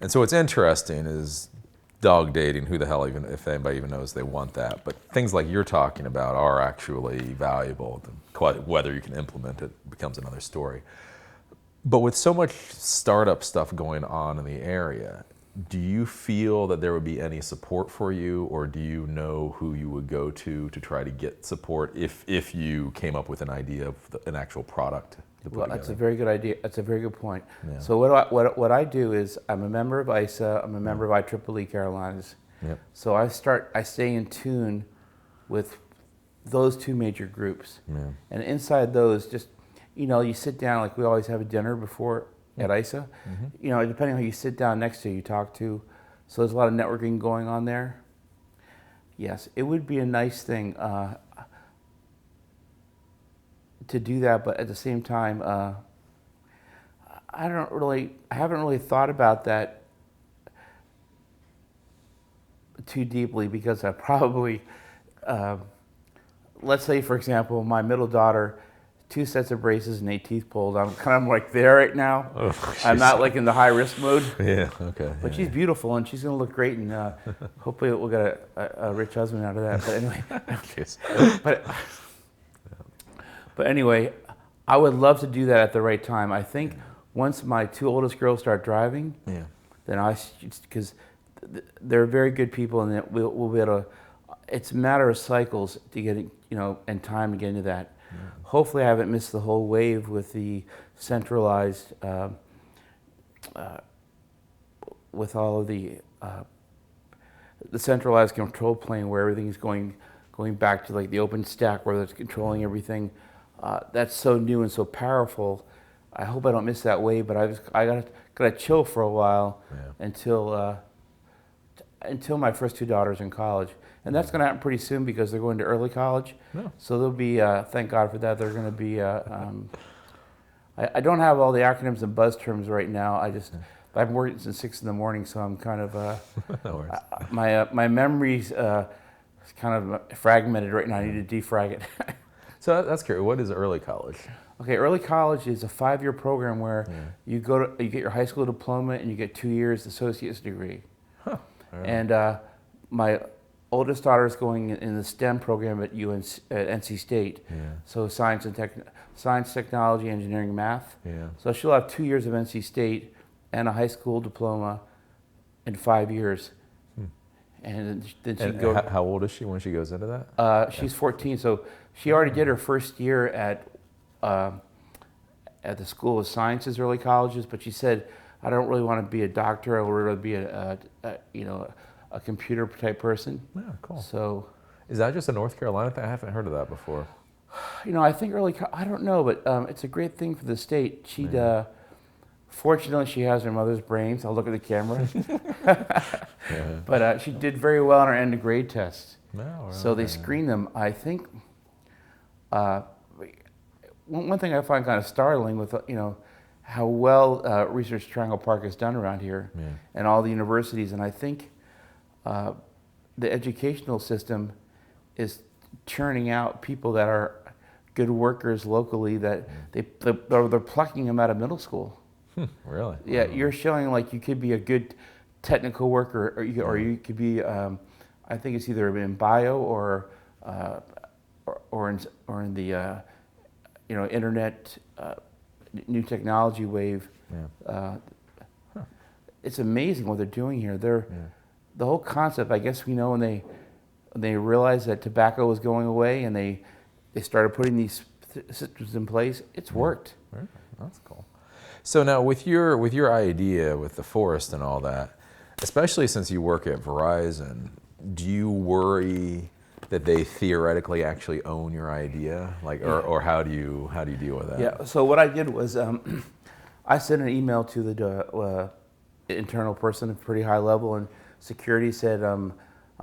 And so what's interesting is dog dating, who the hell even, if anybody even knows they want that. But things like you're talking about are actually valuable. Whether you can implement it becomes another story. But with so much startup stuff going on in the area, do you feel that there would be any support for you, or do you know who you would go to try to get support if you came up with an idea of an actual product? Well, that's a very good idea. That's a very good point. Yeah. So what I do is I'm a member of ISA. I'm a member of IEEE Carolinas. Yep. So I stay in tune with those two major groups. Yeah. And inside those, just you sit down, like we always have a dinner before at ISA. Mm-hmm. Depending on who you sit down next to, you talk to. So there's a lot of networking going on there. Yes, it would be a nice thing to do that, but at the same time, I haven't really thought about that too deeply, because I probably, let's say for example, my middle daughter, 2 sets of braces and 8 teeth pulled. I'm kind of like there right now. Oh, I'm not like in the high risk mode. Yeah, okay. But she's beautiful, and she's going to look great, and hopefully we'll get a rich husband out of that. But anyway, but anyway, I would love to do that at the right time. I think once my 2 oldest girls start driving, then because they're very good people, and we'll be able to. It's a matter of cycles to get and time to get into that. Yeah. Hopefully I haven't missed the whole wave with the centralized, with all of the centralized control plane where everything is going back to like the open stack where it's controlling everything. That's so new and so powerful. I hope I don't miss that wave, but I gotta chill for a while until my first 2 daughters in college, and that's going to happen pretty soon because they're going to early college. No. So they'll be, thank God for that. They're going to be. I don't have all the acronyms and buzz terms right now. I've been working since 6 in the morning, so I'm kind of No worries. my memory's kind of fragmented right now. I need to defrag it. So that's curious. What is early college? Okay, early college is a 5-year program where you get your high school diploma and you get 2 years associate's degree. Huh. Right. And my oldest daughter is going in the STEM program at NC State. Yeah. So science, technology, engineering, math. Yeah. So she'll have 2 years of NC State and a high school diploma in 5 years. And then she go. How old is she when she goes into that? She's 14, so she already did her first year at the School of Sciences early colleges, but she said, I don't really want to be a doctor. I would rather be a computer type person. Yeah, cool. So, is that just a North Carolina thing? I haven't heard of that before. I think I don't know, but it's a great thing for the state. Fortunately, she has her mother's brains. I'll look at the camera. Yeah. But she did very well on her end of grade test. No, So they screened them. I think one thing I find kind of startling with how well Research Triangle Park is done around here, and all the universities, and I think the educational system is churning out people that are good workers locally. That they're plucking them out of middle school. Really? Yeah, you're showing like you could be a good technical worker, or you could be. I think it's either in bio or in the internet new technology wave. Yeah. It's amazing what they're doing here. The whole concept. I guess when they realized that tobacco was going away and they started putting these systems in place. It's worked. Right. That's cool. So now with your idea with the forest and all that, especially since you work at Verizon, do you worry that they theoretically actually own your idea? Or how do you deal with that? Yeah. So what I did was I sent an email to the internal person at pretty high level, and security said I'm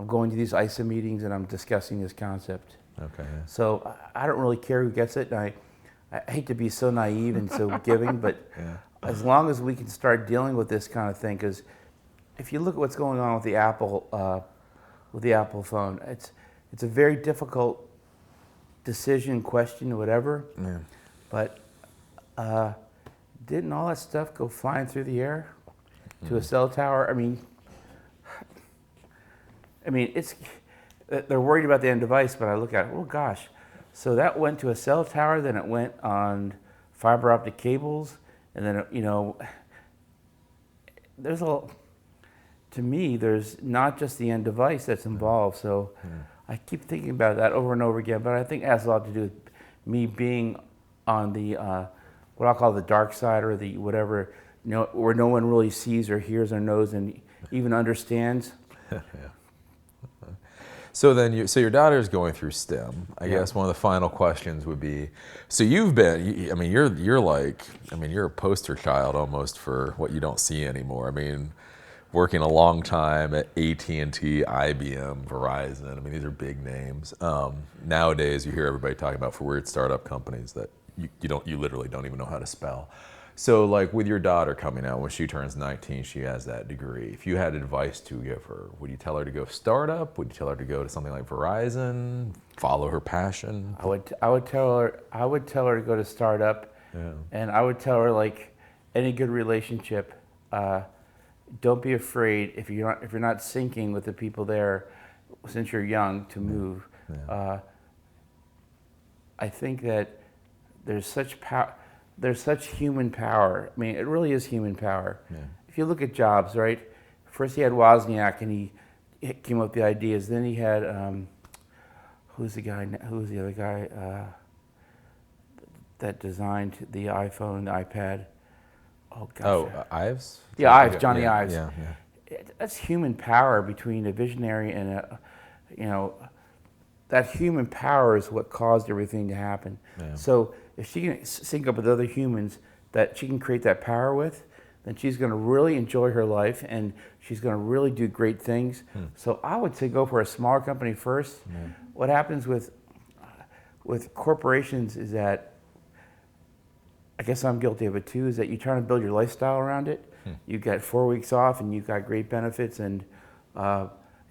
going to these ISA meetings and I'm discussing this concept. Okay. Yeah. So I don't really care who gets it. And I hate to be so naive and so giving, but as long as we can start dealing with this kind of thing, because if you look at what's going on with the Apple phone, it's a very difficult decision, question, whatever. Yeah. But didn't all that stuff go flying through the air to a cell tower? I mean, they're worried about the end device, but I look at it, oh gosh. So that went to a cell tower, then it went on fiber optic cables, and then, to me, there's not just the end device that's involved. So I keep thinking about that over and over again, but I think it has a lot to do with me being on the, what I'll call the dark side, or the whatever, where no one really sees or hears or knows and even understands. Yeah. So then, your daughter's going through STEM. I guess one of the final questions would be: so you're a poster child almost for what you don't see anymore. I mean, working a long time at AT&T, IBM, Verizon. I mean, these are big names. Nowadays, you hear everybody talking about for weird startup companies that you literally don't even know how to spell. So with your daughter coming out, when she turns 19, she has that degree. If you had advice to give her, would you tell her to go startup? Would you tell her to go to something like Verizon, follow her passion? I would tell her to go to startup. Yeah. And I would tell her, like any good relationship, don't be afraid if you're not syncing with the people there since you're young to move. Yeah. I think that there's such power. There's such human power. I mean, it really is human power. Yeah. If you look at Jobs, right? First he had Wozniak, and he came up with the ideas. Then he had who's the other guy that designed the iPhone, the iPad? Oh gosh. Oh, Ives. Yeah, Ives, Johnny Ives. Yeah. That's human power between a visionary and that human power is what caused everything to happen. Yeah. So if she can sync up with other humans that she can create that power with, then she's going to really enjoy her life and she's going to really do great things. So I would say go for a smaller company first. What happens with corporations is that, I guess I'm guilty of it too, is that you're trying to build your lifestyle around it. You got 4 weeks off and you've got great benefits, and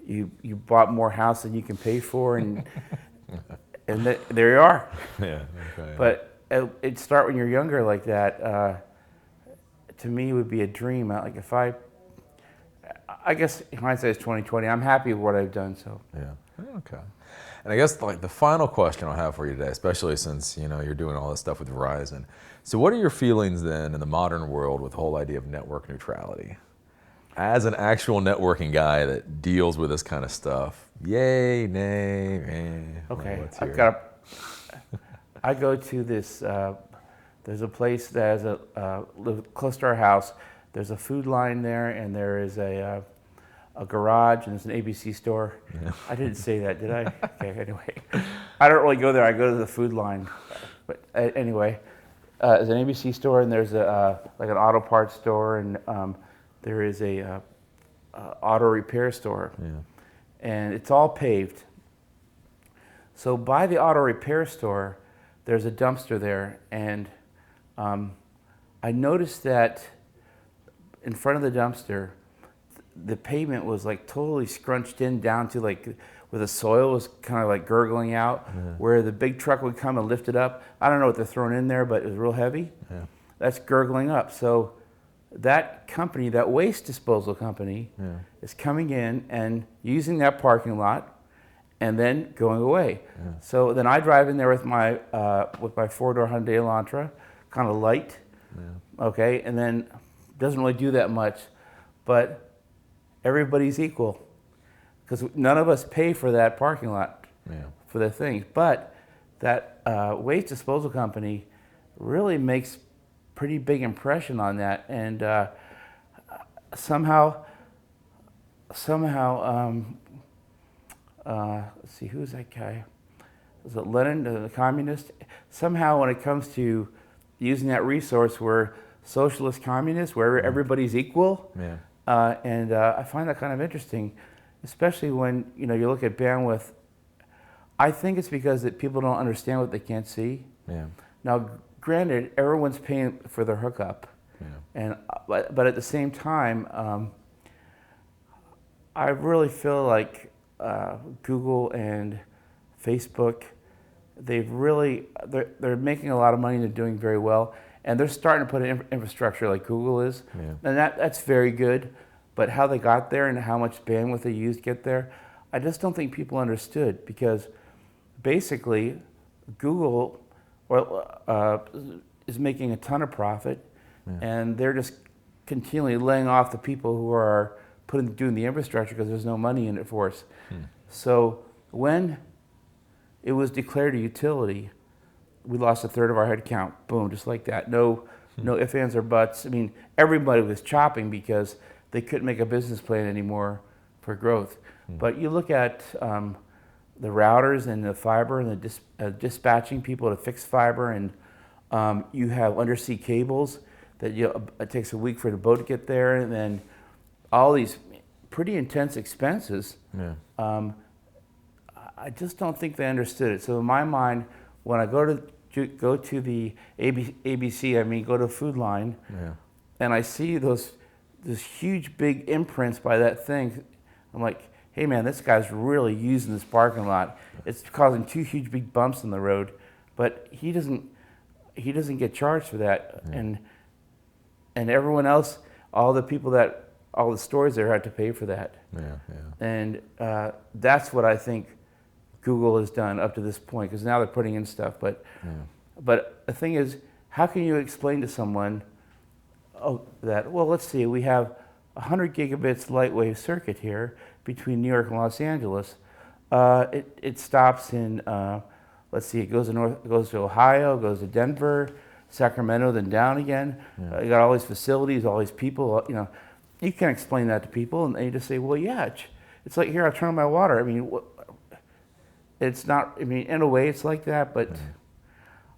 you bought more house than you can pay for, and there you are. Yeah. Okay. But it start when you're younger like that. To me, would be a dream. Like if I guess hindsight is 20/20. I'm happy with what I've done. So yeah. Okay. And I guess like the final question I'll have for you today, especially since you're doing all this stuff with Verizon. So what are your feelings then in the modern world with the whole idea of network neutrality? As an actual networking guy that deals with this kind of stuff, yay, nay, okay, like, I go to this. There's a place that has close to our house. There's a food line there, and there is a garage, and there's an ABC store. Yeah. I didn't say that, did I? Okay, anyway. I don't really go there. I go to the food line. But anyway, there's an ABC store, and there's like an auto parts store, and there is a auto repair store. Yeah. And it's all paved. So by the auto repair store, there's a dumpster there, and I noticed that in front of the dumpster, the pavement was like totally scrunched in down to like where the soil was kind of like gurgling out, where the big truck would come and lift it up. I don't know what they're throwing in there, but it was real heavy. Yeah. That's gurgling up. So that company, that waste disposal company, is coming in and using that parking lot and then going away. Yeah. So then I drive in there with my 4-door Hyundai Elantra, kind of light, okay, and then doesn't really do that much, but everybody's equal because none of us pay for that parking lot for the things. But that waste disposal company really makes pretty big impression on that, and somehow, let's see, who's that guy? Was it Lenin, the communist? Somehow, when it comes to using that resource, we're socialist communists, where everybody's equal. And I find that kind of interesting, especially when you look at bandwidth. I think it's because that people don't understand what they can't see. Now, granted, everyone's paying for their hookup, and but at the same time, I really feel like Google and Facebook, they're making a lot of money and they're doing very well, and they're starting to put in infrastructure like Google is, and that's very good. But how they got there and how much bandwidth they used to get there, I just don't think people understood, because basically Google is making a ton of profit, and they're just continually laying off the people who are doing the infrastructure because there's no money in it for us. So when it was declared a utility, we lost a third of our headcount. Boom, just like that. No ifs, ands, or buts. I mean, everybody was chopping because they couldn't make a business plan anymore for growth. But you look at the routers and the fiber and the dispatching people to fix fiber, and you have undersea cables that it takes a week for the boat to get there, and then all these pretty intense expenses. I just don't think they understood it. So in my mind, when I go to the ABC, I mean go to Food Line, and I see this huge big imprints by that thing, I'm like, hey man, this guy's really using this parking lot. It's causing 2 huge big bumps in the road, but he doesn't get charged for that, and everyone else, all the stores there had to pay for that. And that's what I think Google has done up to this point, because now they're putting in stuff. But the thing is, how can you explain to someone that, well, let's see, we have 100 gigabits lightwave circuit here between New York and Los Angeles. It stops in, let's see, it goes to Ohio, goes to Denver, Sacramento, then down again. You got all these facilities, all these people. You can't explain that to people, and they just say, well, yeah, it's like, here, I'll turn on my water. I mean, it's not, I mean, in a way it's like that, but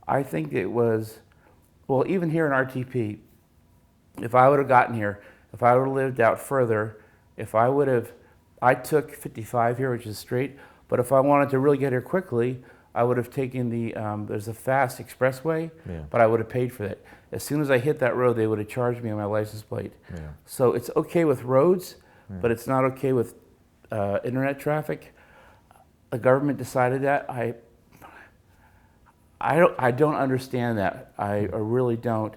I think it was Well, even here in RTP, if I would have gotten here, if I would have lived out further, if I would have, I took 55 here, which is straight, but if I wanted to really get here quickly, I would have taken there's a fast expressway, Yeah. but I would have paid for that. As soon as I hit that road, they would have charged me on my license plate. Yeah. So it's okay with roads, but it's not okay with internet traffic. The government decided that. I don't understand that. I really don't.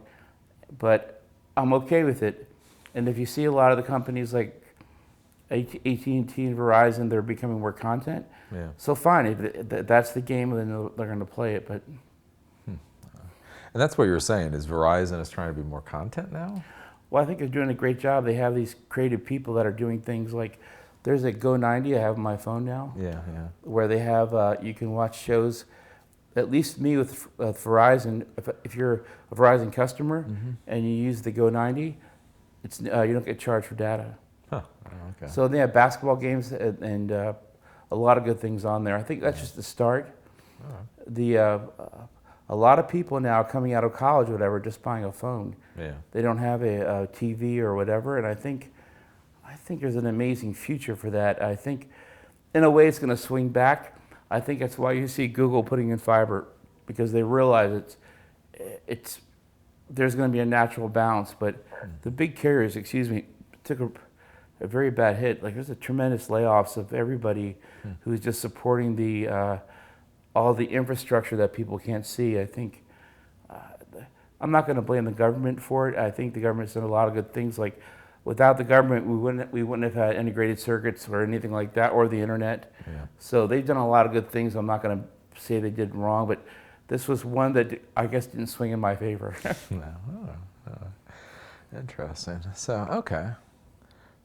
But I'm okay with it. And if you see a lot of the companies like AT&T and Verizon, they're becoming more content. Yeah. So fine, if that's the game, then they're going to play it. But And that's what you were saying, is Verizon is trying to be more content now? well, I think they're doing a great job. They have these creative people that are doing things like, there's a Go 90 I have on my phone now, Yeah, yeah. where they have, you can watch shows, at least me with Verizon, if you're a Verizon customer and you use the Go 90, it's, you don't get charged for data. Huh. Oh, okay. So they have basketball games and a lot of good things on there. I think that's just the start. A lot of people now coming out of college or whatever, just buying a phone. Yeah. They don't have a TV or whatever, and I think there's an amazing future for that. I think, in a way, it's going to swing back. I think that's why you see Google putting in fiber, because they realize there's going to be a natural balance. But the big carriers, took a very bad hit. Like, there's a tremendous layoffs of everybody who's just supporting all the infrastructure that people can't see. I think I'm not going to blame the government for it. I think the government's done a lot of good things. Like, without the government, we wouldn't have had integrated circuits or anything like that, or the internet. Yeah. So they've done a lot of good things. I'm not going to say they did wrong, but this was one that I guess didn't swing in my favor. No. Interesting. So, okay.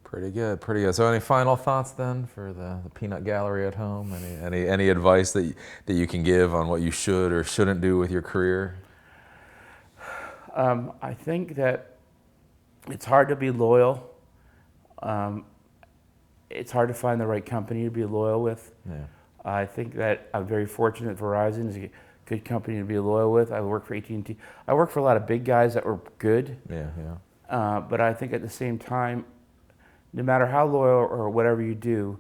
Pretty good, pretty good. So any final thoughts then for the peanut gallery at home? Any advice that you can give on what you should or shouldn't do with your career? I think that it's hard to be loyal. It's hard to find the right company to be loyal with. Yeah. I think that I'm very fortunate. Verizon is a good company to be loyal with. I work for AT&T. I work for a lot of big guys that were good. Yeah, yeah. But I think at the same time, no matter how loyal or whatever you do,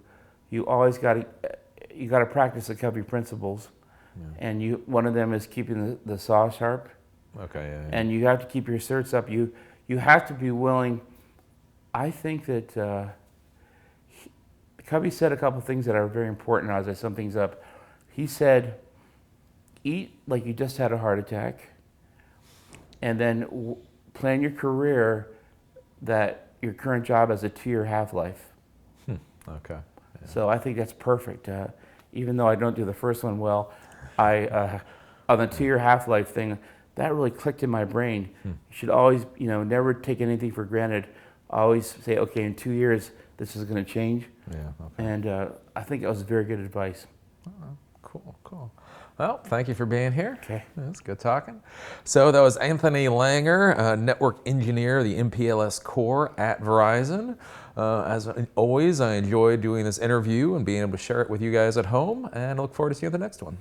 you always got to practice the company principles. Yeah. And one of them is keeping the saw sharp. Okay, yeah, yeah. And you have to keep your certs up. You have to be willing. I think that Cubby said a couple things that are very important as I sum things up. He said, eat like you just had a heart attack, and then plan your career that your current job has a 2-year half-life. Okay. Yeah. So I think that's perfect. Even though I don't do the first one well, on the 2-year half-life thing, that really clicked in my brain. You should always, never take anything for granted. Always say, okay, in 2 years, this is going to change. Yeah. Okay. And I think that was very good advice. Oh, cool. Well, thank you for being here. Okay. That's good talking. So that was Anthony Langer, network engineer, the MPLS core at Verizon. As always, I enjoyed doing this interview and being able to share it with you guys at home, and I look forward to seeing you at the next one.